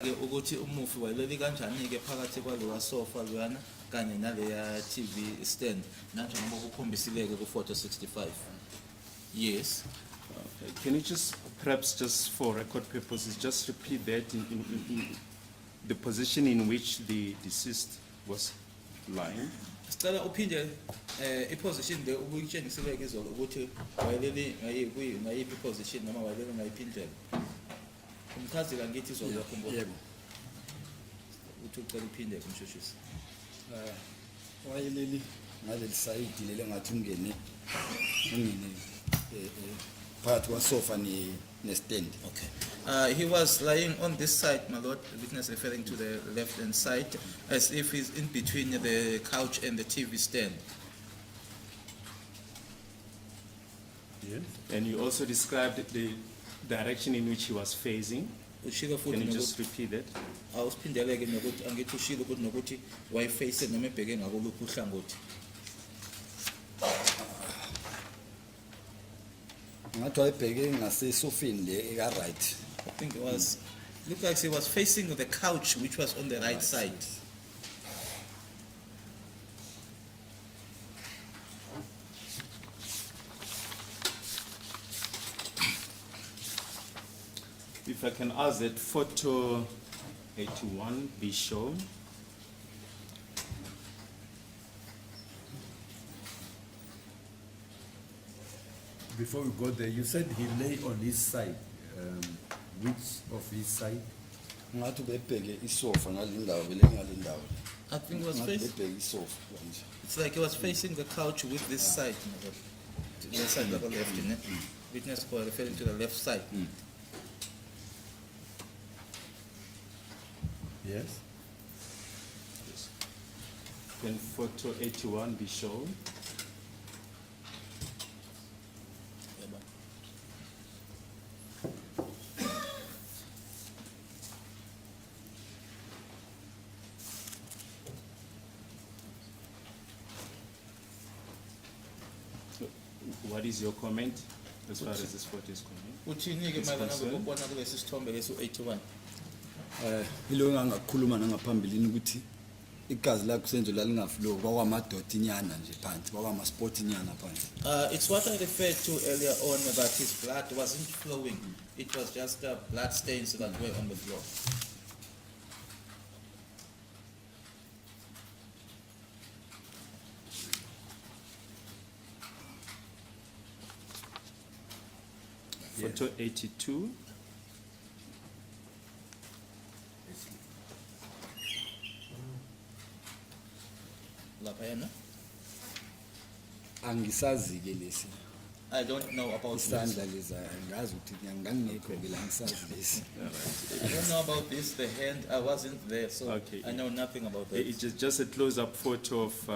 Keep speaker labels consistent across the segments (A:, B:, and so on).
A: ukuthi umufi wayeleli kanjani ke phakathi kwaleya sofa lwana kanye naleya TV stand nanjengoba kukhombisile ke ku photo 65. Yes.
B: Okay. Can you just perhaps just for record purposes just repeat that in the position in which the deceased was lying?
A: Sicela uphinde iposition le ubuyitshengisile ke izolo ukuthi wayeleli ngayiphi position noma wayeleli ngayiphi indlela. Umchazela ngithi izolo yakho.
C: Yebo.
A: Uthi ucela uphinde kumshushisi.
C: Wayeleli ngaleli side lele ngathi ungene phakathi kwa sofa ne stand.
A: Okay. He was lying on this side, my lord, the witness referring to the left hand side, as if he's in between the couch and the TV stand.
B: Yes. And you also described the direction in which he was facing. Can you just repeat that?
A: Awusiphindele ke nokuthi angithi ushilo ukuthi nokuthi wayiface noma ebheke ngakoluphi uhlangothi.
C: Ngathi wayebheke ngasesofini le eka right.
A: I think it was looked like he was facing the couch which was on the right side.
B: If I can ask that photo 81 be shown.
D: Before we go there, you said he lay on his side. Which of his side?
C: Ngathi ubebheke isofa ngalindawo bele ngalindawo.
A: I think it was facing.
C: Ubebheke isofa kanje.
A: It's like he was facing the couch with this side, to the side of the left, isn't it? Witness for referring to the left side.
D: Yes.
B: Yes. Can photo 81 be shown? What is your comment as far as this photo is concerned?
A: Uthini ke mayelana nokubona kulesi sithombe leso 81?
C: Ilo ngakukhuluma nangaphambilini ukuthi igazi lakho Senzo lalingaflow kwakwamadoda inyana nje phansi kwakwama sport inyana phansi.
A: It's what I referred to earlier on that his blood wasn't flowing. It was just blood stains that were on the floor.
B: Photo 82.
A: Lapha yana?
C: Angisazi ke lesi.
A: I don't know about this.
C: Isandla leza ngazi ukuthi ngangingekho ke la ngisazi lesi.
A: I don't know about this, the hand, I wasn't there, so
B: Okay.
A: I know nothing about that.
B: It's just a close-up photo of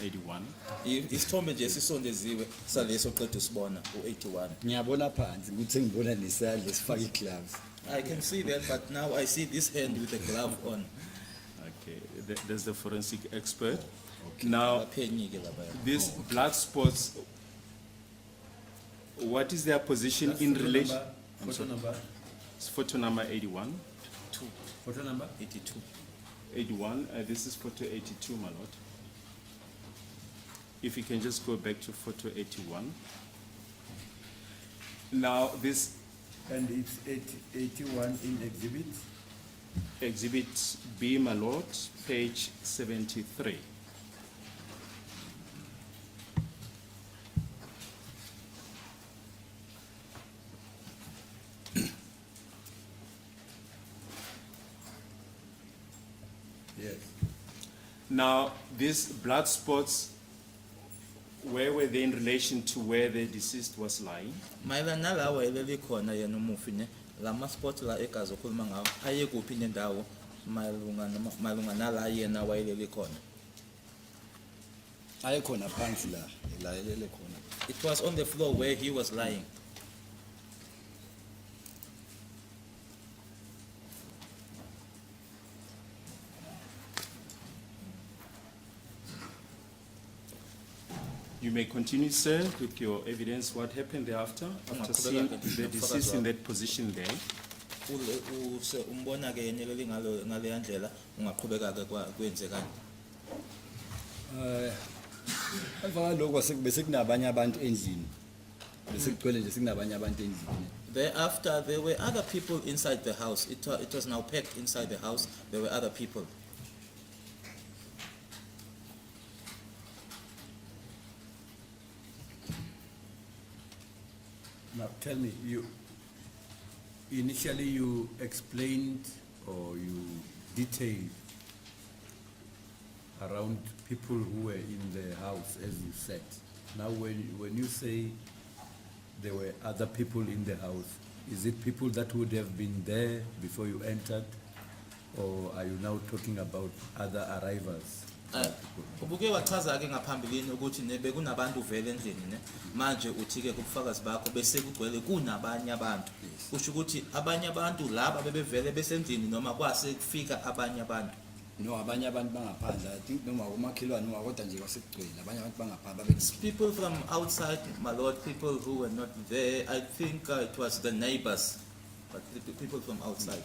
B: 81.
A: Isithombe nje sisondeziwe saleso qedwe sibona u81.
C: Ngiyabona phansi ukuthi ngibona nesandla sifaka igloves.
A: I can see that, but now I see this hand with a glove on.
B: Okay, there's the forensic expert. Now,
A: Laphenyike lapha.
B: these blood spots, what is their position in relation?
D: Photo number.
B: It's photo number 81.
D: Photo number.
A: 82.
B: 81. This is photo 82, my lord. If you can just go back to photo 81. Now, this
D: And it's 81 in exhibit.
B: exhibit B, my lord, page 73.
D: Yes.
B: Now, these blood spots, where were they in relation to where the deceased was lying?
A: Mayelana nalawa eleli khona yena umufi ne lama spot la egazi okhuluma ngawo aye kuphi nendawo malunga nala yena wayeleli khona.
C: Ayikhona phansi la elele khona.
A: It was on the floor where he was lying.
B: You may continue, sir, with your evidence. What happened thereafter, after seeing the deceased in that position there?
A: umbona ke yeneleli ngale ndlela ungaqhubeka ke kwenze kanti.
C: Emva kwalokho bese kunabanye abantu endlini. Bese kugcwele nje sekunabanye abantu endlini.
A: Thereafter, there were other people inside the house. It was now packed inside the house. There were other people.
D: Now tell me, initially you explained or you detailed around people who were in the house, as you said. Now when you say there were other people in the house, is it people that would have been there before you entered, or are you now talking about other arrivals?
A: Ubuke wachaza ke ngaphambilini ukuthi bekunabantu vele endlini ne manje uthi ke kubufakazi bakho bese kugcwele kunabanye abantu kusho ukuthi abanye abantu laba bebevele besendlini noma kwase kufika abanye abantu.
C: No, abanye abantu bangaphandle. I think noma umakhelwane noma kodwa nje kwasekugcwele abanye abantu bangaphandle.
A: People from outside, my lord, people who were not there. I think it was the neighbors, but the people from outside.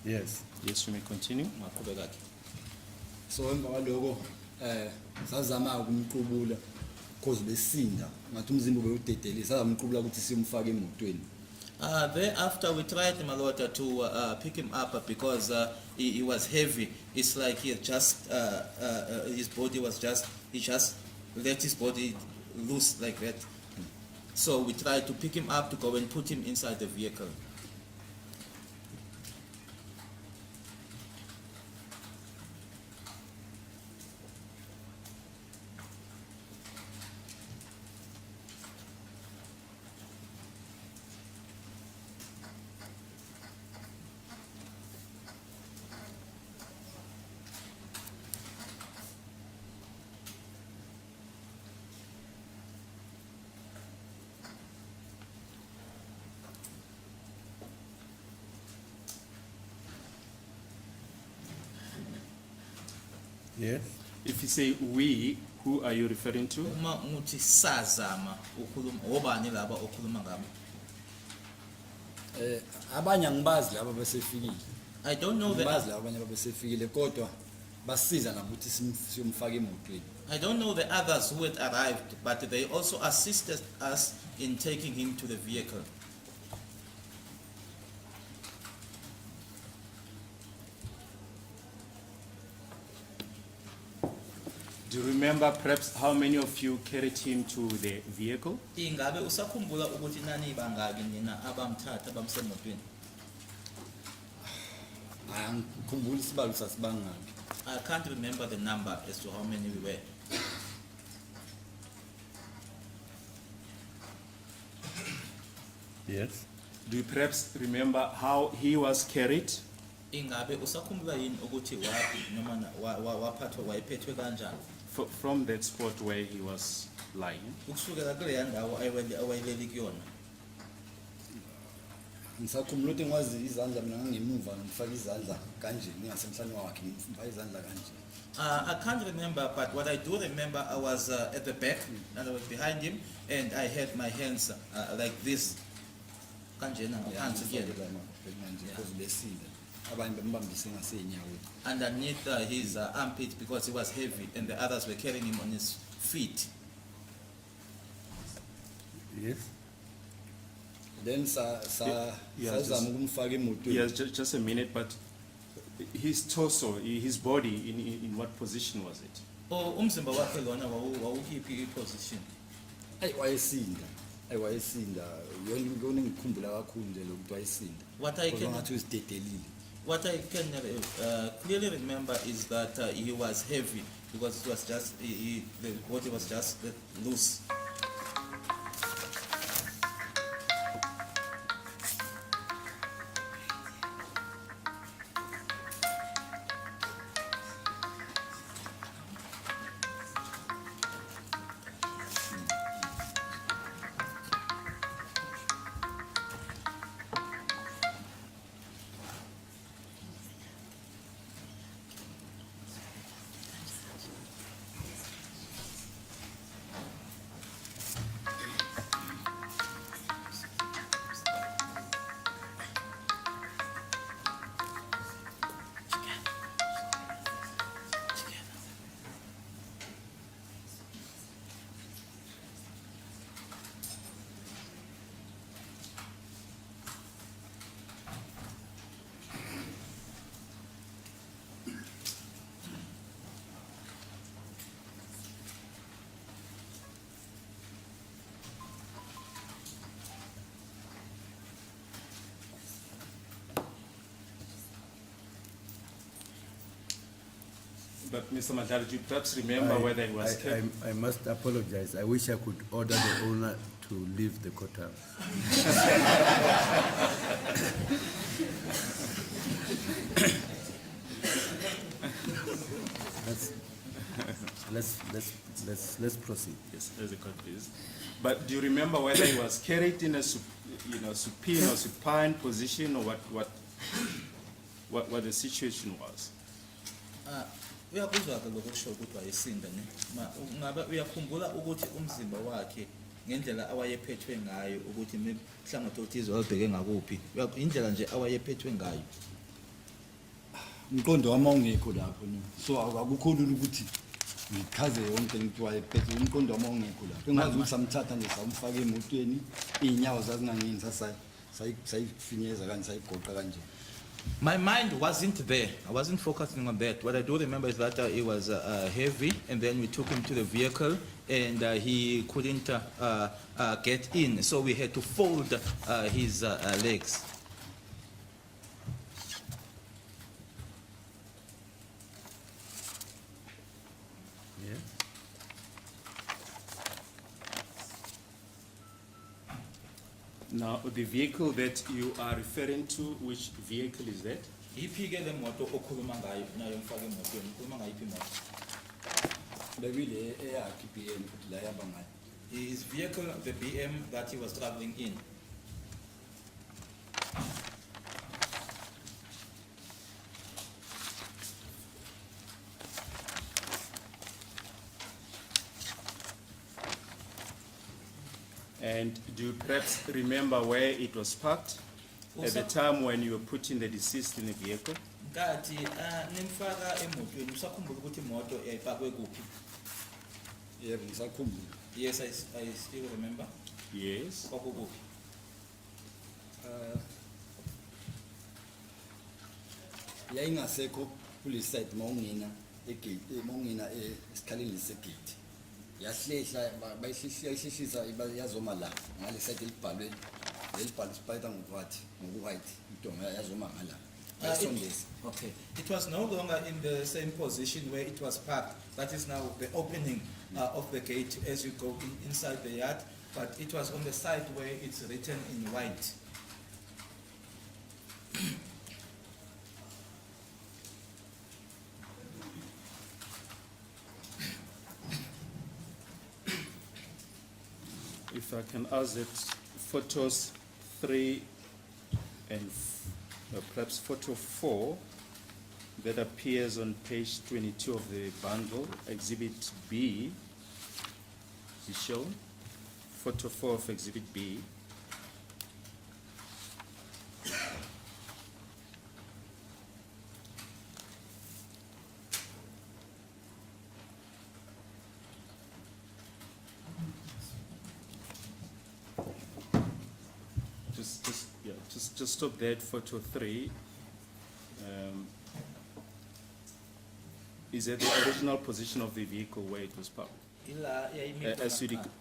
D: Yes.
B: Yes, you may continue.
A: Maqhubeka ke.
C: So emva kwalokho sazama ukumqubula cause besinda ngathi umzimba ubeyudedele sazama umqubula ukuthi simfake emotweni.
A: Thereafter, we tried, my lord, to pick him up because he was heavy. It's like he had just his body was he just let his body loose like that. So we tried to pick him up to go and put him inside the vehicle.
D: Yes.
B: If you say we, who are you referring to?
A: Uma nguthi sazama ukhuluma obani laba okhuluma ngabo.
C: Abanye angibazi laba besefikile.
A: I don't know
C: Ngibazi laba abanye babesefikile kodwa basiza nabuthi simfake emotweni.
A: I don't know the others who had arrived, but they also assisted us in taking him to the vehicle.
B: Do you remember perhaps how many of you carried him to the vehicle?
A: Ingabe usakhumbula ukuthi nani bangaki nina abamthatha bamsemotweni?
C: Angikhumbuli isibalo sasibangaki.
A: I can't remember the number as to how many we were.
D: Yes.
B: Do you perhaps remember how he was carried?
A: Ingabe usakhumbula yini ukuthi wapi noma waphathwa wayephethwe kanjani?
B: From that spot where he was lying.
A: Ukusukela kule ndawo awayeleli kuyona.
C: Ngisakhumbula ukuthi ngwazi izandla mina ngangemuva ngifaka izandla kanje ngingasemhlanje wakhe ngifaka izandla kanje.
A: I can't remember, but what I do remember, I was at the back and I was behind him, and I had my hands like this. Kanjena ngaphansi kuyena.
C: Because besile. Abanye bembambise ngasenyaweni.
A: Underneath his armpit because he was heavy, and the others were carrying him on his feet.
D: Yes.
C: Then sazama ukumfaka emotweni.
B: Yes, just a minute, but his torso, his body, in what position was it?
A: Umzimba wakhe lona wawukiphi position?
C: Wayesinda. Wayesinda. Yona ngikhumbula kakhulu nje lokuthi wayesinda.
A: What I can clearly remember is that he was heavy because it was just the body was just loose.
B: But Mr. Madlala, do you perhaps remember whether it was kept?
D: I must apologize. I wish I could order the owner to leave the courthouse. Let's proceed.
B: Yes, there's a court, please. But do you remember whether it was carried in a supine or supine position, or what the situation was?
A: Uyakuzwa ke lokho kusho ukuthi wayesinda ne ungabe uyakhumbula ukuthi umzimba wakhe ngendlela awayephethwe ngayo ukuthi mhlangatho othize wabheke ngakuphi indlela nje awayephethwe ngayo
C: umqondo wami ungekho lapho ne so akukho lula ukuthi ngichaze yonke into wayephethe umqondo wami ungekho lapho engazi ukuthi samthatha nje samfaka emotweni inyawo zazingangeni sayifinyeza kanje sayigoqa kanje.
A: My mind wasn't there. I wasn't focusing on that. What I do remember is that it was heavy, and then we took him to the vehicle, and he couldn't get in, so we had to fold his legs.
D: Yeah.
B: Now, the vehicle that you are referring to, which vehicle is that?
A: Iphike le moto okhuluma ngayo nayo mfake emotweni ukhuluma ngayiphi imoto
C: Bebile eyakhe BM futhi la yaba ngayo.
A: his vehicle the BM that he was traveling in.
B: And do you perhaps remember where it was parked at the time when you were putting the deceased in the vehicle?
A: Ngathi nimfaka emotweni usakhumbula ukuthi imoto yayipakwe kuphi?
C: Yebo ngisakhumbula.
A: Yes, I still remember.
B: Yes.
A: Kwakukuphi?
C: Yayingasekho kule side mawungena egate mawungena esikhaleni segate. Yahlehla bayihlehlisa yazoma la ngale side elibhalwe spider ngokwathi ngokuwhite idonga yazoma ngala.
A: Okay. It was no longer in the same position where it was parked. That is now the opening of the gate as you go inside the yard. But it was on the side where it's written in white.
B: If I can ask that photos 3 and perhaps photo 4 that appears on page 22 of the bundle, exhibit B, is shown. Photo 4 of exhibit B. Just stop there at photo 3. Is it the original position of the vehicle where it was parked,
A: Ila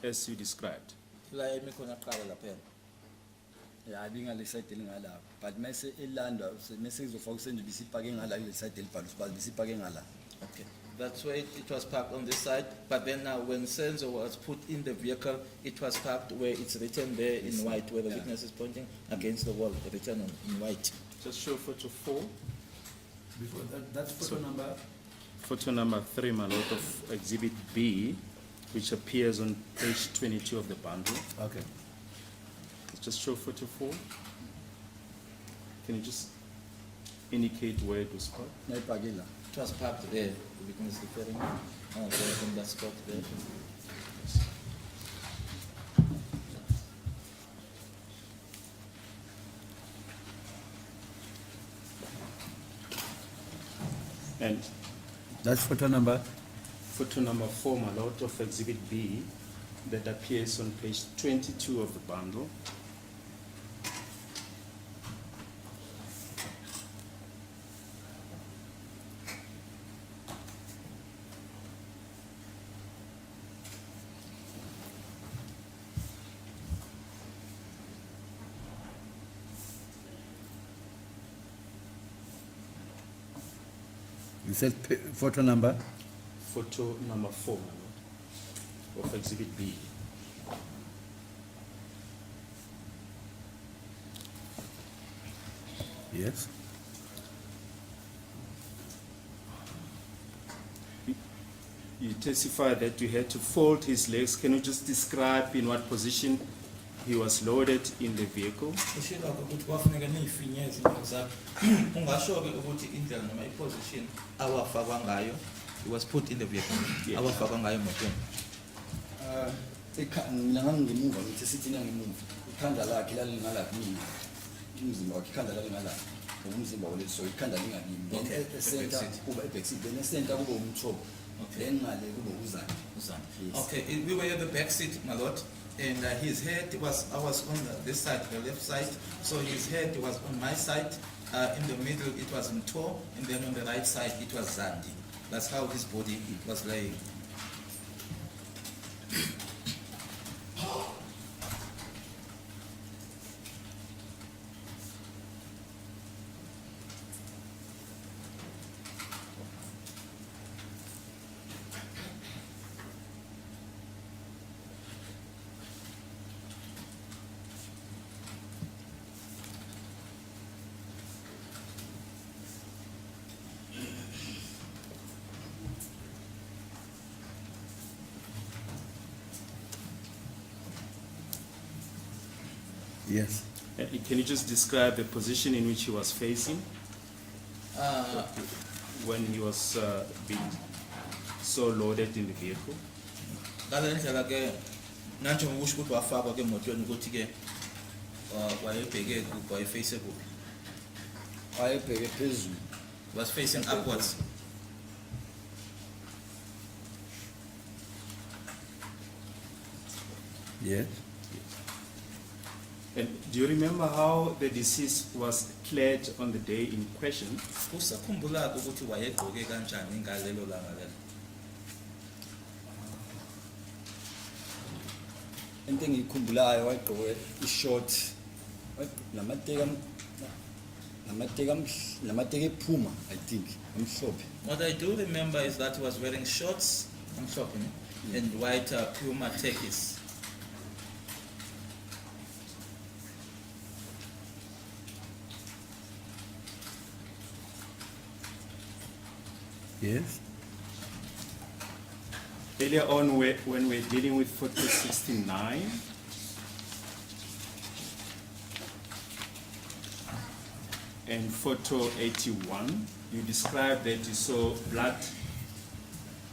B: as you described?
A: ila yemikhona qala lapha.
C: Ya bingale side elingala but mase elanda mase kuzofaka usenje bisipake ngala ile side elibhalwe sibazi bisipake ngala.
A: Okay. That's where it was parked on this side. But then now when Senzo was put in the vehicle, it was parked where it's written there in white, where the witness is pointing against the wall, written in white.
B: Just show photo 4.
D: Before that's photo number.
B: Photo number 3, my lord, of exhibit B, which appears on page 22 of the bundle.
D: Okay.
B: Just show photo 4. Can you just indicate where it was parked?
C: Nayipakela.
A: It was parked there, the witness referring there in that spot there.
B: And
D: That's photo number.
B: photo number 4, my lord, of exhibit B, that appears on page 22 of the bundle.
D: You said photo number?
B: Photo number 4, my lord, of exhibit B.
D: Yes.
B: You testified that you had to fold his legs. Can you just describe in what position he was loaded in the vehicle?
A: Ushilo ukuthi kwafuneka niyifinyeze inyawo zakhe. Ungasho-ke ukuthi indlela noma iposition awafakwa ngayo, he was put in the vehicle.
B: Yeah.
A: Awafakwa ngayo emotweni.
C: Mina ngangimuva ngithi sithi nangimuva ikhanda lakhe lalingalaphi mina umzimba wakhe ikhanda lalingalaphi umzimba wale so ikhanda lingakimi then
A: Okay,
C: center
A: backseat.
C: kuba backseat then center kube umthobo
A: Okay.
C: then ngale kube uzani Yes.
A: Okay, we were at the back seat, my lord, and his head was, I was on this side, the left side, so his head was on my side, in the middle it was Mto, and then on the right side it was Zandi. That's how his body was laying.
D: Yes.
B: Can you just describe the position in which he was facing when he was being so loaded in the vehicle?
A: Ngale ndlela ke nantsho ngokusho ukuthi wafakwa ke emotweni ukuthi ke wayebheke kuphi, wayefacing kuphi.
C: ayebheke phezulu
A: Was facing upwards.
D: Yes.
B: And do you remember how the deceased was clad on the day in question?
A: Usakhumbula ukuthi wayegqoke kanjani ngalelo langa lelo.
C: into engiyikhumbulayo wagqoke ishort namateka ephuma I think amhlophe
A: What I do remember is that he was wearing shorts, I'm shopping, and white Puma tekis.
D: Yes.
B: Earlier on, when we're dealing with photo 69, and photo 81, you described that you saw blood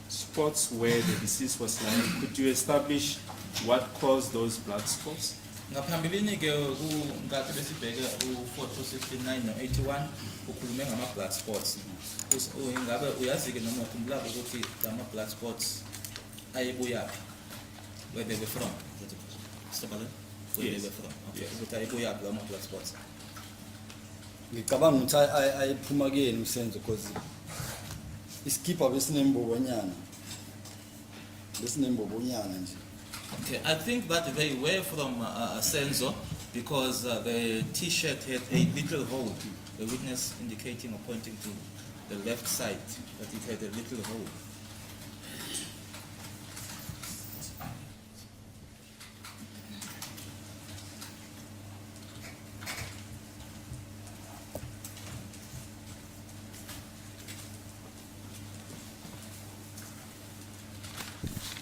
B: spots where the deceased was lying. Could you establish what caused those blood spots?
A: Ngaphambilini ke ngathi besibheke u-photo 69 no-81 ukhulume ngama-blood spots. Ingabe uyazi ke noma ukhumbula ukuthi lama-blood spots ayebuyaphi? Where they were from? Where
B: Yes.
A: they were from? Okay.
B: Yes.
A: Ukuthi ayebuyaphi lama-blood spots?
C: ngicabanga ukuthi ayiphuma kuyena usenzo because isikipha besinembobo nje.
A: Okay, I think that they were from Senzo because the T-shirt had a little hole. The witness indicating or pointing to the left side that it had a little hole.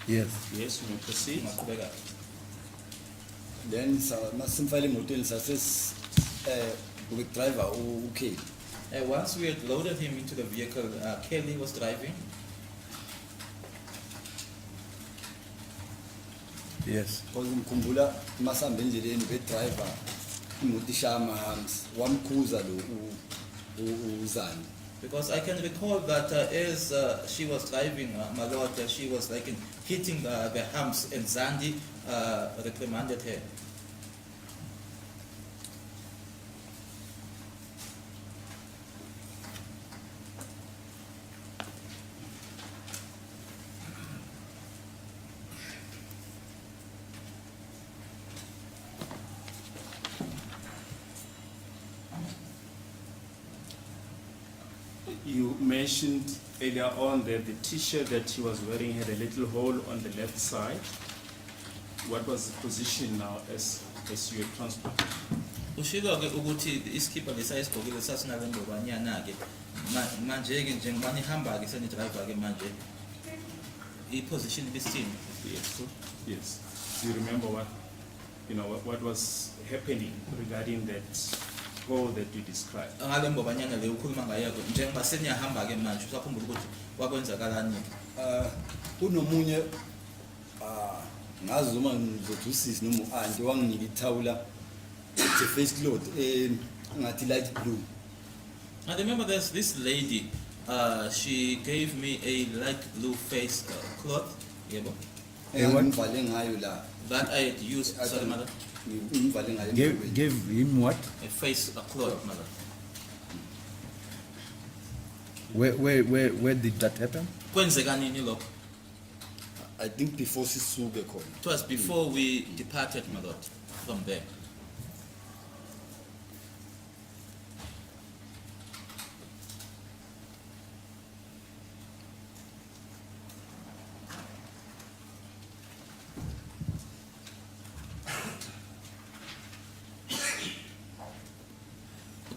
D: Yes.
B: Yes, you may proceed.
A: Maqhubeka.
C: Then masimfale emotweni with driver okay.
A: Once we had loaded him into the vehicle, Kelly was driving.
D: Yes.
C: Because ngikhumbula masihamba endleleni driver imoto ishaya ama-humps wamkhuza lo uzani.
A: Because I can recall that as she was driving, my lord, she was like hitting the humps, and Zandi reprimanded her.
B: You mentioned earlier on that the t-shirt that he was wearing had a little hole on the left side. What was the position now as you were transported?
A: Ushilo ke ukuthi iskipper lesayisibhokile sasinale ngobanyana ke manje ke njengoba nihamba ke seni driver ke manje i-position ibisithini?
B: Yes. Yes. Do you remember what was happening regarding that hole that you described?
A: Ngale ngobanyana le ukhuluma ngayo njengoba seniyahamba ke manje usakhumbula ukuthi wakwenzakalani?
C: Kunomunye ngazi uma ngizothi usisi noma u-anti wanginika ithawula the face cloth ngathi light blue.
A: I remember there's this lady, she gave me a light blue face cloth, yebo,
C: Ngivale ngayo la.
A: that I had used, sorry mother,
C: Ngivale ngayo.
D: Gave him what?
A: a face cloth mother.
D: Where did that happen?
A: Kwenzeka nini lokho?
C: I think before sisuke khona.
A: It was before we departed my lord from there.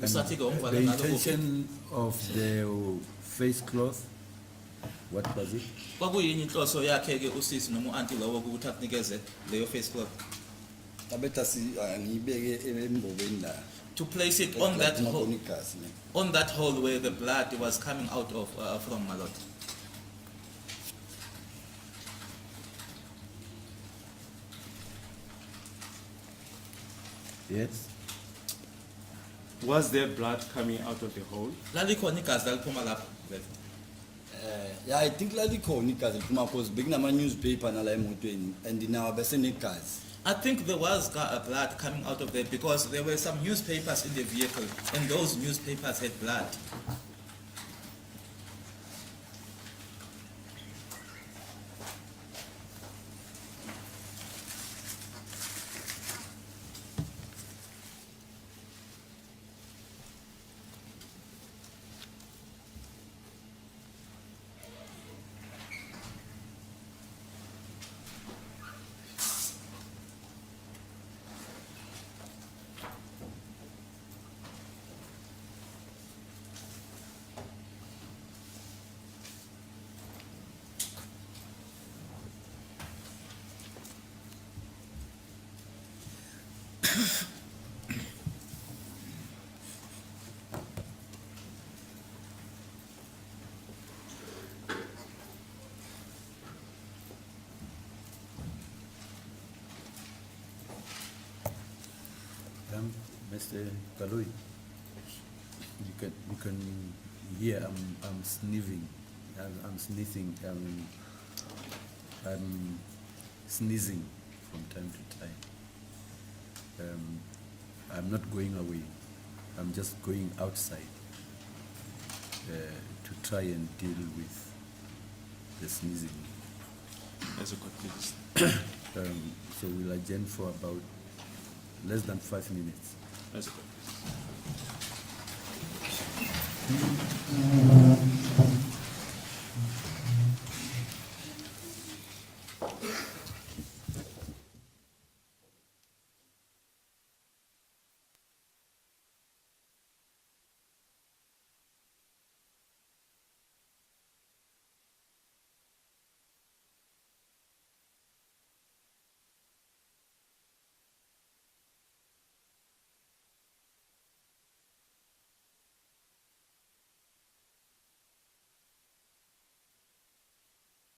A: Usathi ke ungivale
D: The
A: ngalo kuphi?
D: intention of the face cloth, what was it?
A: Kwakuyini inhloso yakhe ke usisi noma u-auntie lowo ukuthi akunikeze leyo face cloth?
C: Abetha ngiyibeke embobeni la.
A: To place it on that hole,
C: Igazi, ne.
A: on that hole where the blood was coming out of from my lord.
D: Yes.
B: Was there blood coming out of the hole?
A: Lalikhona igazi laliphuma lapho vele.
C: Yeah, I think lalikhona igazi liphuma because bekunama newspaper nala emotweni and nawo bese negazi.
A: I think there was blood coming out of there because there were some newspapers in the vehicle and those newspapers had blood.
D: Mr. Kaloi, you can hear I'm sneezing, I'm sneezing, I'm sneezing from time to time. I'm not going away. I'm just going outside to try and deal with the sneezing.
B: As a court, please.
D: So we'll adjourn for about less than 5 minutes.
B: As a court, please.